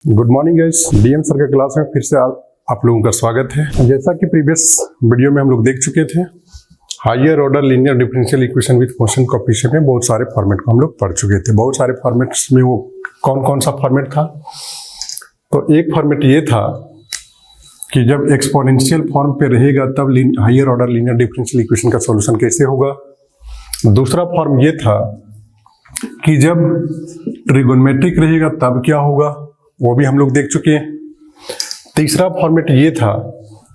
Good morning guys, DM sir के class में फिर से आप लोगों का स्वागत है। जैसा कि प्रीवियस वीडियो में हम लोग देख चुके थे, higher order linear differential equation with function coefficient में बहुत सारे फॉर्मेट को हम लोग पढ़ चुके थे। बहुत सारे फॉर्मेट्स में वो कौन कौन सा फॉर्मेट था? तो एक फॉर्मेट ये था कि जब एक्सपोनेंशियल फॉर्म पे रहेगा तब higher order linear differential equation का सॉल्यूशन कैसे होगा। दूसरा फॉर्म ये था कि जब ट्रिगोनोमेट्रिक रहेगा तब क्या होगा, वो भी हम लोग देख चुके हैं। तीसरा फॉर्मेट ये था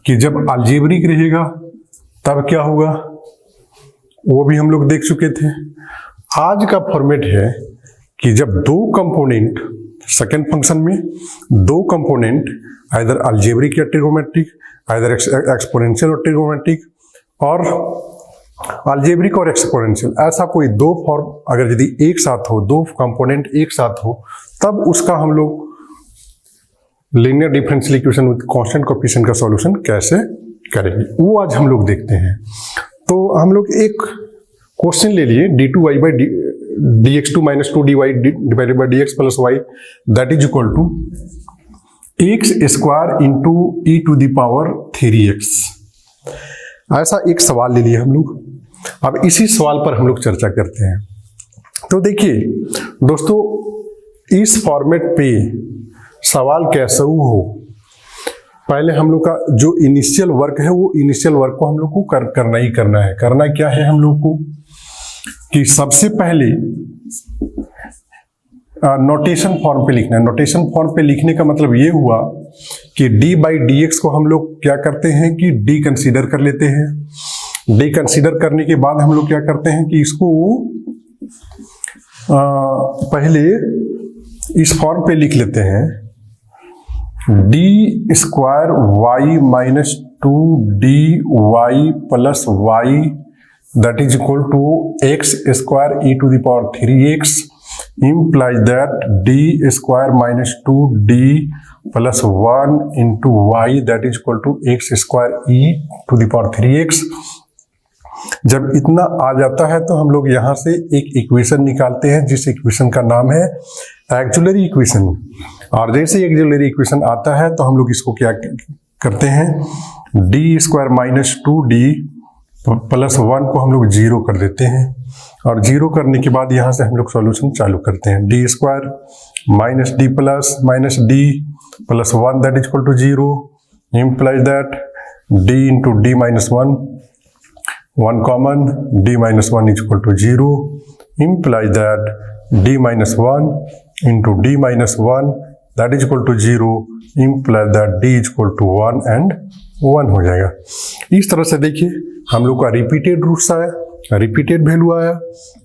कि जब अलजेब्रिक रहेगा तब क्या होगा, वो भी हम लोग देख चुके थे। आज का फॉर्मेट है कि जब दो कंपोनेंट सेकेंड फंक्शन में दो कंपोनेंट आइदर अलजेब्रिक या ट्रिगोनोमेट्रिक, आइदर एक्सपोनेंशियल और ट्रिगोनोमेट्रिक, और अलजेब्रिक और एक्सपोनेंशियल, ऐसा कोई दो फॉर्म अगर यदि एक साथ हो, दो कंपोनेंट एक साथ हो, तब उसका हम लोग linear differential equation with constant coefficient का सॉल्यूशन कैसे करेंगे, वो आज हम लोग देखते हैं। तो हम लोग एक क्वेश्चन ले लिए, d2y by dx2 minus 2dy divided by dx plus y that is equal to x square into e to the power 3x। ऐसा एक सवाल ले लिया हम लोग। अब इसी सवाल पर हम लोग चर्चा करते हैं। तो देखिए दोस्तों, इस फॉर्मेट पे सवाल कैसा हो, पहले हम लोग का जो इनिशियल वर्क है वो इनिशियल वर्क को हम लोग को करना ही करना है। करना क्या है हम लोग को कि सबसे पहले नोटेशन फॉर्म पे लिखना है। नोटेशन फॉर्म पे लिखने का मतलब ये हुआ कि d बाई डी एक्स को हम लोग क्या करते हैं कि d कंसीडर कर लेते हैं। d कंसीडर करने के बाद हम लोग क्या करते हैं कि इसको पहले इस फॉर्म पे लिख लेते हैं, D square Y minus 2dy plus Y that is equal to X square E to the power 3x implies that d square minus 2d plus 1 into y that is equal to x square e to the power 3x। जब इतना आ जाता है तो हम लोग यहाँ से एक इक्वेशन निकालते हैं जिस इक्वेशन का नाम है एक्जुलरी इक्वेशन। और जैसे एक्जुलरी इक्वेशन आता है तो हम लोग इसको क्या करते हैं, D square minus 2d plus 1 को हम लोग जीरो कर देते हैं। और जीरो करने के बाद यहाँ से हम लोग सॉल्यूशन चालू करते हैं। D square minus D plus minus D plus 1 that is equal to zero implies that D into D minus 1 common, D minus 1 is equal to zero implies that D minus 1 into D minus 1 that is equal to zero implies that D is equal to 1 and 1 हो जाएगा। इस तरह से देखिए हम लोग का repeated roots आया, रिपीटेड वैल्यू आया।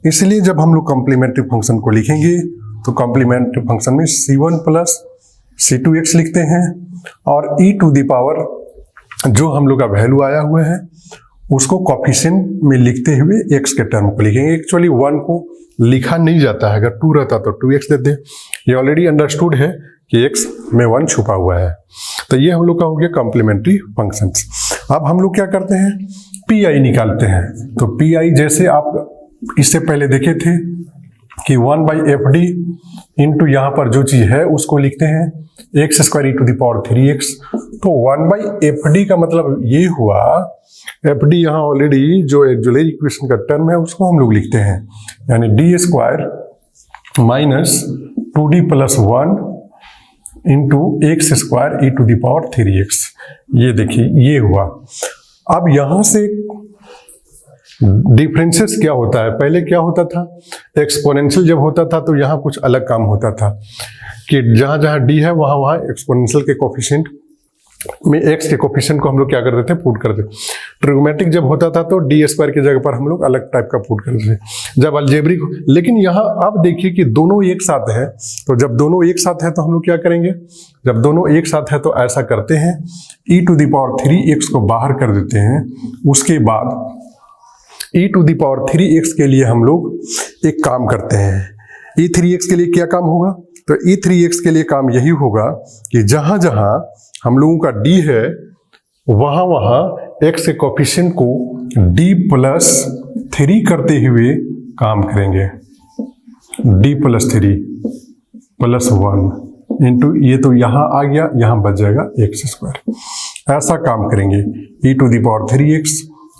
इसलिए जब हम लोग कॉम्प्लीमेंट्री फंक्शन को लिखेंगे तो कॉम्प्लीमेंट्री फंक्शन में c1 प्लस c2x लिखते हैं और e टू द पावर जो हम लोग का वैल्यू आया हुआ है उसको कोएफिशिएंट में लिखते हुए x के टर्म को लिखेंगे। एक्चुअली 1 को लिखा नहीं जाता है, अगर 2 रहता तो 2x देते। ये ऑलरेडी अंडरस्टूड है कि x में 1 छुपा हुआ है। तो ये हम लोग का हो गया कॉम्प्लीमेंट्री फंक्शंस। अब हम लोग क्या करते हैं, पी निकालते हैं। तो पी जैसे आप इससे पहले देखे थे कि 1 बाई एफ डी इंटू यहाँ पर जो चीज है उसको लिखते हैं X square E to the power 3x। तो 1 बाई एफ डी का मतलब ये हुआ, एफ डी यहाँ ऑलरेडी जो एक्जुलरी इक्वेशन का टर्म है उसको हम लोग लिखते हैं, यानी D square minus 2d plus 1 into X square E to the power 3x। ये देखिए ये हुआ। अब यहां से डिफरेंसेस क्या होता है, पहले क्या होता था, एक्सपोनेंशियल जब होता था तो यहाँ कुछ अलग काम होता था कि जहां जहां डी है वहां वहां एक्सपोनेंशियल के कोएफिशिएंट में एक्स के कोएफिशिएंट को हम लोग क्या कर देते हैं, पुट कर देते। ट्रिगोनोमेट्रिक जब होता था तो डी स्क्वायर की जगह पर हम लोग अलग टाइप का पुट कर देते जब अलजेब्रिक। लेकिन यहाँ अब देखिए कि दोनों एक साथ है, तो जब दोनों एक साथ है तो हम लोग क्या करेंगे, जब दोनों एक साथ है तो ऐसा करते हैं e to the power 3x को बाहर कर देते हैं। उसके बाद e to the power 3x के लिए हम लोग एक काम करते हैं। e3x के लिए क्या काम होगा, तो e3x के लिए काम यही होगा कि जहां जहां हम लोगों का d है वहां वहां x के कोएफिशिएंट को d प्लस 3 करते हुए काम करेंगे। d प्लस 3 प्लस 1 इंटू ये तो यहाँ आ गया, यहाँ बच जाएगा एक्स स्क्वायर। ऐसा काम करेंगे e to the power 3x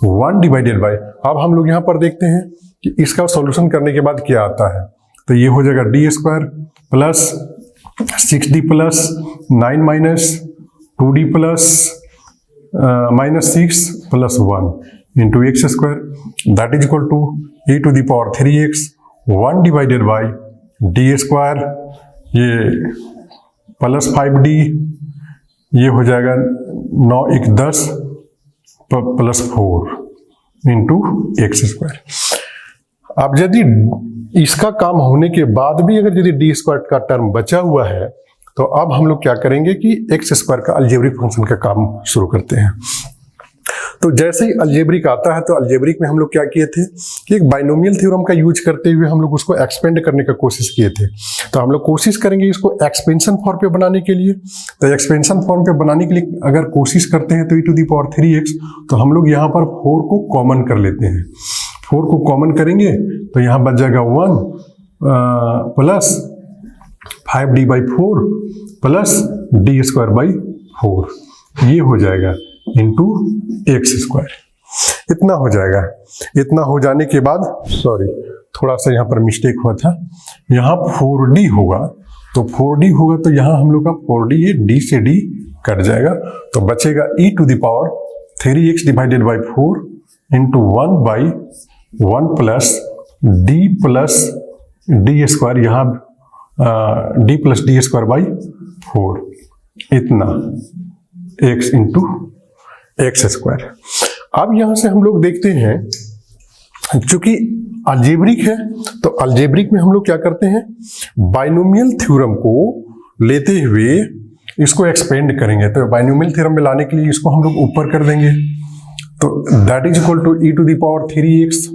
1 divided by, अब हम लोग यहाँ पर देखते हैं कि इसका सॉल्यूशन करने के बाद क्या आता है। तो ये हो जाएगा D square plus 6d plus 9 minus 2d plus minus 6 plus 1 into X square that is equal to e to the power 3x 1 divided by D square, ये प्लस 5d, ये हो जाएगा 9 1 10 प्लस 4 इंटू एक्स स्क्वायर। अब यदि इसका काम होने के बाद भी अगर यदि डी स्क्वायर का टर्म बचा हुआ है तो अब हम लोग क्या करेंगे कि एक्स स्क्वायर का अलजेब्रिक फंक्शन का काम शुरू करते हैं। तो जैसे ही अलजेब्रिक आता है तो अलजेब्रिक में हम लोग क्या किए थे कि एक बाइनोमियल थ्योरम का यूज करते हुए हम लोग उसको एक्सपेंड करने का कोशिश किए थे। तो हम लोग कोशिश करेंगे इसको एक्सपेंशन फॉर्म पे बनाने के लिए। तो एक्सपेंशन फॉर्म पे बनाने के लिए अगर कोशिश करते हैं तो e to the power 3x, तो हम लोग यहाँ पर 4 को कॉमन कर लेते हैं। 4 को कॉमन करेंगे तो यहाँ बच जाएगा 1 plus 5d by 4 plus D square by 4, ये हो जाएगा इंटू एक्स स्क्वायर। इतना हो जाएगा। इतना हो जाने के बाद सॉरी थोड़ा सा यहाँ पर मिस्टेक हुआ था, यहाँ 4d होगा, तो 4d होगा तो यहाँ हम लोग का 4d ये d से d कट जाएगा, तो बचेगा e to the power 3x divided by 4 into 1 by 1 plus d square, यहाँ d plus D square by 4, इतना x इंटू एक्स स्क्वायर। अब यहां से हम लोग देखते हैं, चूंकि अलजेब्रिक है तो अलजेब्रिक में हम लोग क्या करते हैं, बाइनोमियल थ्योरम को लेते हुए इसको एक्सपेंड करेंगे। तो बाइनोमियल थ्योरम में लाने के लिए इसको हम लोग ऊपर कर देंगे, तो that is equal to e to the power 3x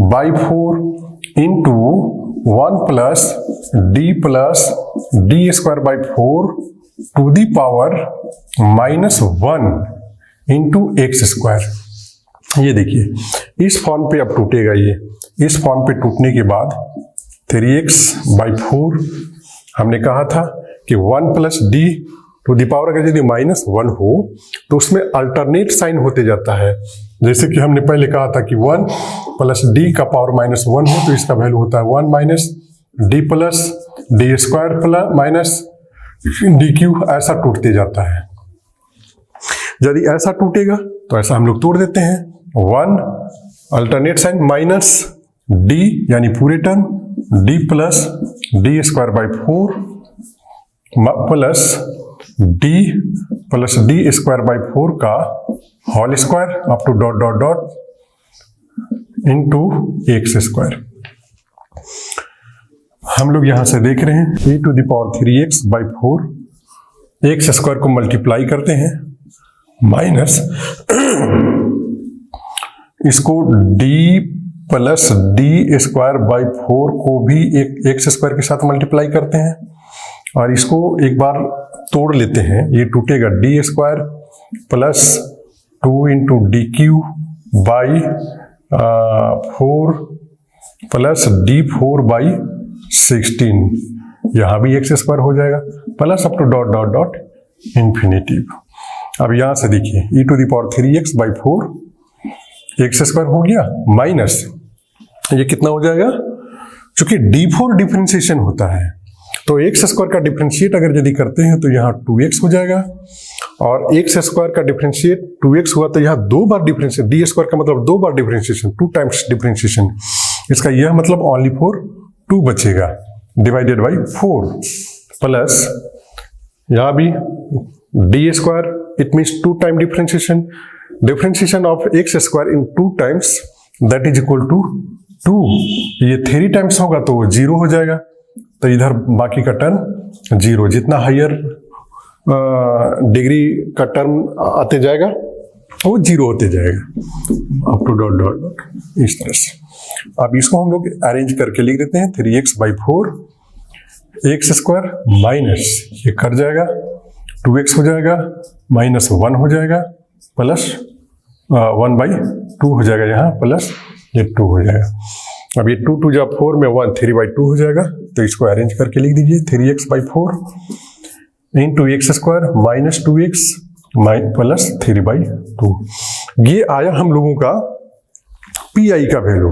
by 4 into 1 plus D square by 4 to the power minus 1 into X square. ये देखिए इस फॉर्म पे अब टूटेगा, ये इस फॉर्म पे टूटने के बाद 3x बाई 4 हमने कहा था कि 1 plus D to the power अगर यदि माइनस 1 हो तो उसमें अल्टरनेट साइन होते जाता है। जैसे कि हमने पहले कहा था कि 1 प्लस डी का पावर माइनस 1 हो तो इसका वैल्यू होता है 1 minus D plus D square plus minus D Q, ऐसा टूटते जाता है। यदि ऐसा टूटेगा तो ऐसा हम लोग तोड़ देते हैं, 1 अल्टरनेट साइन माइनस डी यानी पूरे term D plus D square by 4 plus D square by 4 का whole square up to dot dot dot into X square. हम लोग यहां से देख रहे हैं e to the power 3x by 4 X square को मल्टीप्लाई करते हैं माइनस इसको d plus D square by 4 को भी एक एक्स स्क्वायर के साथ मल्टीप्लाई करते हैं और इसको एक बार तोड़ लेते हैं। ये टूटेगा D square plus 2 into D cube by 4 plus D 4 by 16, यहाँ भी एक्स स्क्वायर हो जाएगा plus up to dot dot dot infinitive. अब यहां से देखिए e to the power 3x by 4 X square हो गया माइनस ये कितना हो जाएगा, चूंकि d4 डिफरेंशिएशन होता है तो एक्स स्क्वायर का डिफरेंशिएट अगर यदि करते हैं तो यहाँ 2x हो जाएगा और एक्स स्क्वायर का डिफरेंशिएट 2x हुआ तो यहाँ 2 बार डिफरेंशिएट, डी स्क्वायर का मतलब 2 बार डिफरेंशिएशन, 2 टाइम्स डिफरेंशिएशन, इसका यह मतलब ओनली फॉर 2 बचेगा डिवाइडेड बाई 4 प्लस यहाँ भी D square it means 2 time differentiation of X square in 2 times that is equal to 2, ये 3 टाइम्स होगा तो 0 हो जाएगा, तो इधर बाकी का टर्म 0, जितना हायर डिग्री का टर्म आते जाएगा वो 0 होते जाएगा up to dot dot dot इस तरह से। अब इसको हम लोग अरेंज करके लिख देते हैं 3x by 4 X square minus ये कट जाएगा 2x हो जाएगा माइनस 1 हो जाएगा प्लस 1 बाई 2 हो जाएगा यहाँ प्लस ये 2 हो जाएगा। अब ये 2 जब 4 में 1 3 बाई 2 हो जाएगा, तो इसको अरेंज करके लिख दीजिए 3x by 4 into X square minus 2x plus 3/2। ये आया हम लोगों का पी आई का वैल्यू,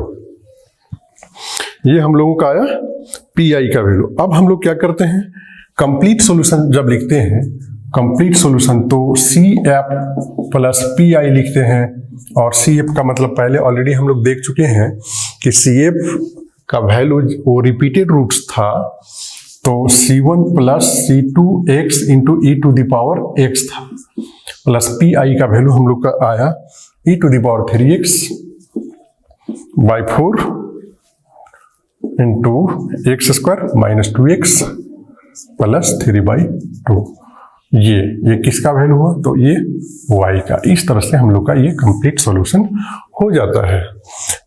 ये हम लोगों का आया पी आई का वैल्यू। अब हम लोग क्या करते हैं, कंप्लीट सॉल्यूशन जब लिखते हैं, कंप्लीट सॉल्यूशन तो C F plus P I लिखते हैं। और सी एफ का मतलब पहले ऑलरेडी हम लोग देख चुके हैं कि सी एफ का वैल्यू वो रिपीटेड रूट्स था, तो C1 plus C2 x into E to the power x था, प्लस पी आई का वैल्यू हम लोग का आया e to the power 3x by 4 into X square minus 2x plus 3/2। ये किसका वैल्यू हुआ, तो ये y का। इस तरह से हम लोग का ये कंप्लीट सॉल्यूशन हो जाता है।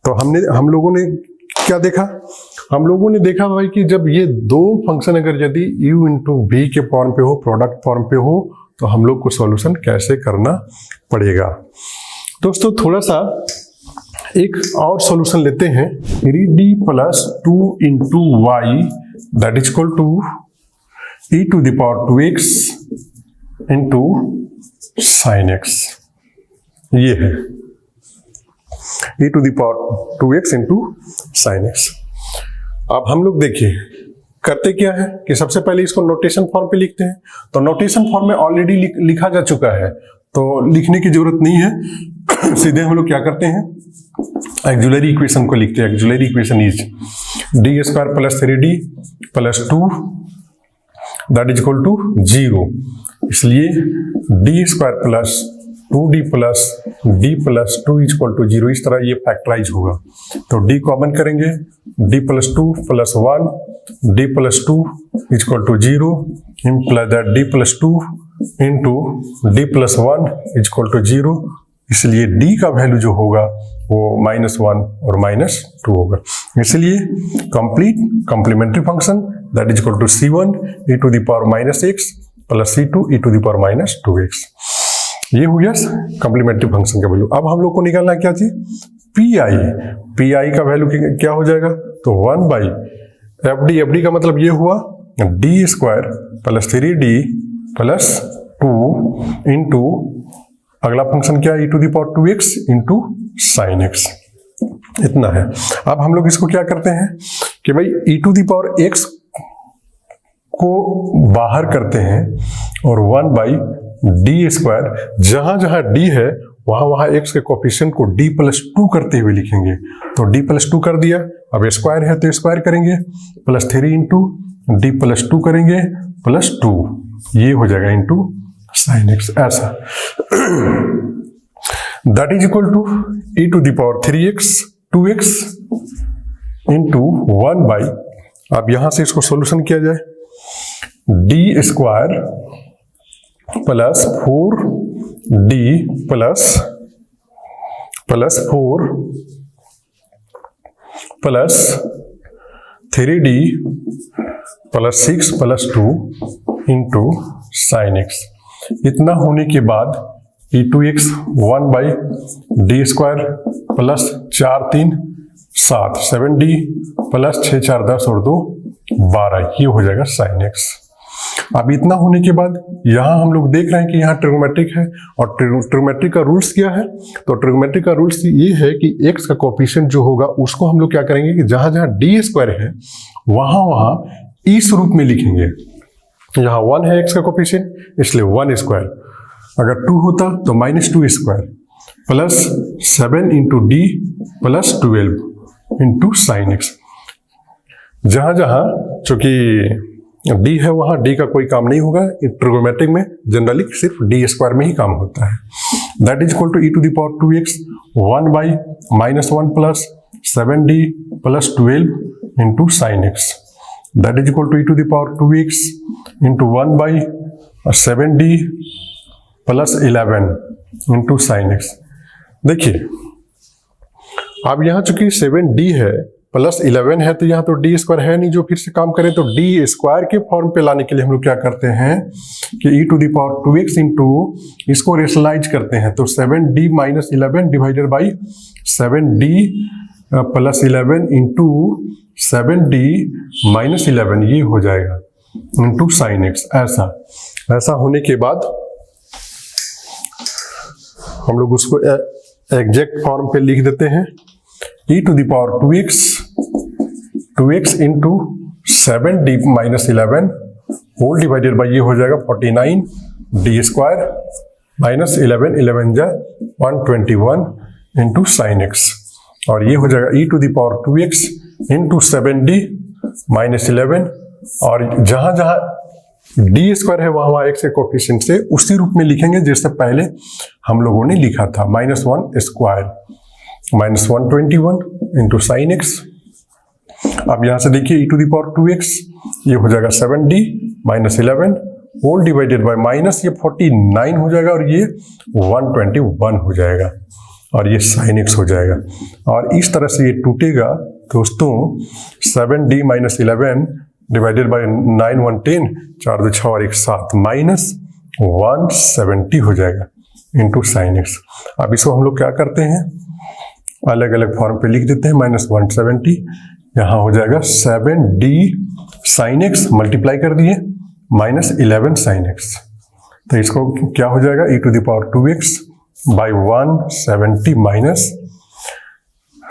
तो हम लोगों ने क्या देखा, हम लोगों ने देखा भाई कि जब ये दो फंक्शन अगर यदि u इंटू वी के फॉर्म पे हो, प्रोडक्ट फॉर्म पे हो, तो हम लोग को सॉल्यूशन कैसे करना पड़ेगा। दोस्तों थोड़ा सा एक और सॉल्यूशन लेते हैं, 3d plus 2 into Y that is equal to e to the power 2x into sine X. ये है e to the power 2x into sine X. अब हम लोग देखिए करते क्या है कि सबसे पहले इसको नोटेशन फॉर्म पे लिखते हैं। तो नोटेशन फॉर्म में ऑलरेडी लिखा जा चुका है, तो लिखने की जरूरत नहीं है। सीधे हम लोग क्या करते हैं, एक्जुलरी इक्वेशन को लिखते हैं। Auxiliary equation is D square plus 3d plus 2 that is equal to 0। इसलिए D square plus 2d plus d plus 2 is equal to 0। इस तरह ये फैक्टराइज होगा। तो d कॉमन करेंगे, d plus 2 plus 1 d plus 2 is equal to 0 imply that d plus 2 into d plus 1 is equal to 0। इसलिए d का value जो होगा वो -1 और -2 होगा। इसलिए complete complementary function that is equal to c1 e to the power -x plus c2 e to the power -2x। ये हो गया कॉम्प्लीमेंट्री फंक्शन का वैल्यू। अब हम लोग को निकालना क्या चीज, पी आई का वैल्यू क्या हो जाएगा, तो 1 बाई एफ डी का मतलब ये हुआ D square plus 3d plus 2 into अगला फंक्शन क्या, e to the power 2x into sine X. इतना है। अब हम लोग इसको क्या करते हैं कि भाई e to the power x को बाहर करते हैं और 1 बाई डी स्क्वायर, जहां जहां d है वहां x के कोफिशिएंट को d प्लस 2 करते हुए लिखेंगे। तो d प्लस 2 कर दिया, अब स्क्वायर है तो स्क्वायर करेंगे, प्लस 3 इंटू डी प्लस 2 करेंगे प्लस 2, ये हो जाएगा इंटू साइन एक्स। ऐसा that is equal to e to the power 3x 2x into 1 by, अब यहां से इसको सॉल्यूशन किया जाए, D square plus 4d plus 4 plus 3d plus 6 plus 2 into sine X. इतना होने के बाद e2x 1 by D square plus 4 3 7 7d plus 6 4 10 और 2 12, ये हो जाएगा साइन एक्स। अब इतना होने के बाद यहां हम लोग देख रहे हैं कि यहाँ ट्रिग्नोमेट्रिक है, और ट्रिग्नोमेट्रिक का रूल्स क्या है, तो ट्रिग्नोमेट्रिक का रूल्स ये है कि x का कोफिशिएंट जो होगा उसको हम लोग क्या करेंगे कि जहां जहां डी स्क्वायर है वहां वहां इस रूप में लिखेंगे। यहाँ 1 है x का कोफिशिएंट, इसलिए 1 स्क्वायर, अगर 2 होता तो -2 square plus 7 into D plus 12 into sine x. जहां जहां चूंकि d है वहां d का कोई काम नहीं होगा, ट्रिग्नोमेट्रिक में जनरली सिर्फ d स्क्वायर में ही काम होता है। That is equal to e to the power 2x 1 by -1 plus 7d plus 12 into sine X. That is equal to e to the power 2x into 1 by 7d plus 11 into sine X. देखिए अब यहाँ चूंकि 7d है plus 11 है, तो यहाँ तो D square है नहीं जो फिर से काम करें, तो डी स्क्वायर के फॉर्म पे लाने के लिए हम लोग क्या करते हैं कि e to the power 2x into इसको रेशनलाइज करते हैं, तो 7d minus 11 divided by 7d plus 11 into 7d minus 11, ये हो जाएगा इंटू साइन एक्स। ऐसा ऐसा होने के बाद हम लोग उसको एग्जैक्ट फॉर्म पे लिख देते हैं, e to the power 2x into 7d minus 11 whole divided by ये हो जाएगा 49 डी स्क्वायर माइनस 11 जा 121 इंटू साइन एक्स, और ये हो जाएगा e to the power 2x into 7d minus 11, और जहां जहां डी स्क्वायर है वहां एक्स के कोफिशिएंट से उसी रूप में लिखेंगे जैसे पहले हम लोगों ने लिखा था, -1 square minus 121 into sine X. अब यहां से देखिए e to the power 2x ये हो जाएगा 7d minus 11 whole divided by minus ये 49 हो जाएगा और ये 121 हो जाएगा और ये साइन एक्स हो जाएगा, और इस तरह से ये टूटेगा दोस्तों। 7d माइनस 11 डिवाइडेड बाय 9 1 10 4 2 6 और 1 7 माइनस 170 हो जाएगा इंटू साइन एक्स। अब इसको हम लोग क्या करते हैं, अलग अलग फॉर्म पे लिख देते हैं, -170 यहाँ हो जाएगा 7d साइन एक्स मल्टीप्लाई कर दिए माइनस 11 साइन एक्स, तो इसको क्या हो जाएगा e to the power 2x by 170 minus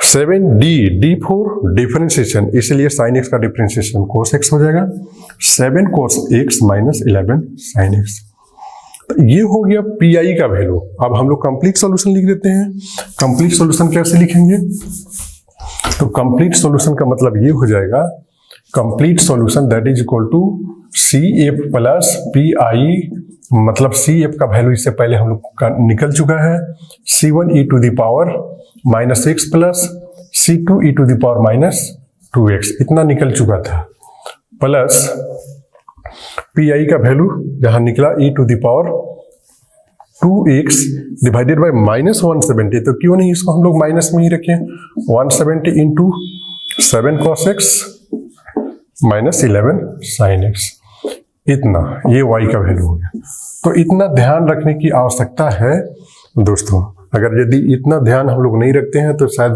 7d for differentiation, इसलिए साइन एक्स का डिफरेंशिएशन कोस एक्स हो जाएगा 7 cos x minus 11 sine x. तो ये हो गया पी का वैल्यू। अब हम लोग कंप्लीट सॉल्यूशन लिख देते हैं। कंप्लीट सॉल्यूशन कैसे लिखेंगे, तो कंप्लीट सॉल्यूशन का मतलब ये हो जाएगा, complete solution that is equal to CF plus PI, मतलब CF का वैल्यू इससे पहले हम लोग का निकल चुका है, C1 e to the power -x plus C2 e to the power -2x, इतना निकल चुका था, प्लस PI का वैल्यू जहां निकला e to the power 2x divided by -170, तो क्यों नहीं इसको हम लोग माइनस में ही रखें, 170 into 7 cos x minus 11 sine X, इतना ये y का वैल्यू हो गया। तो इतना ध्यान रखने की आवश्यकता है दोस्तों, अगर यदि इतना ध्यान हम लोग नहीं रखते हैं तो शायद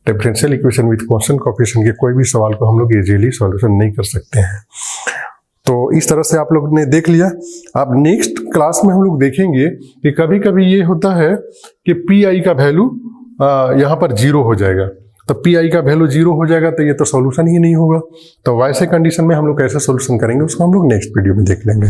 differential equation with constant coefficient के कोई भी सवाल को हम लोग इजीली सॉल्यूशन नहीं कर सकते हैं। तो इस तरह से आप लोग ने देख लिया। अब नेक्स्ट क्लास में हम लोग देखेंगे कि कभी कभी ये होता है कि PI का वैल्यू यहाँ पर 0 हो जाएगा, तो PI का वैल्यू 0 हो जाएगा तो ये तो सॉल्यूशन ही नहीं होगा। तो वैसे कंडीशन में हम लोग कैसे सॉल्यूशन करेंगे उसको हम लोग नेक्स्ट वीडियो में देख लेंगे।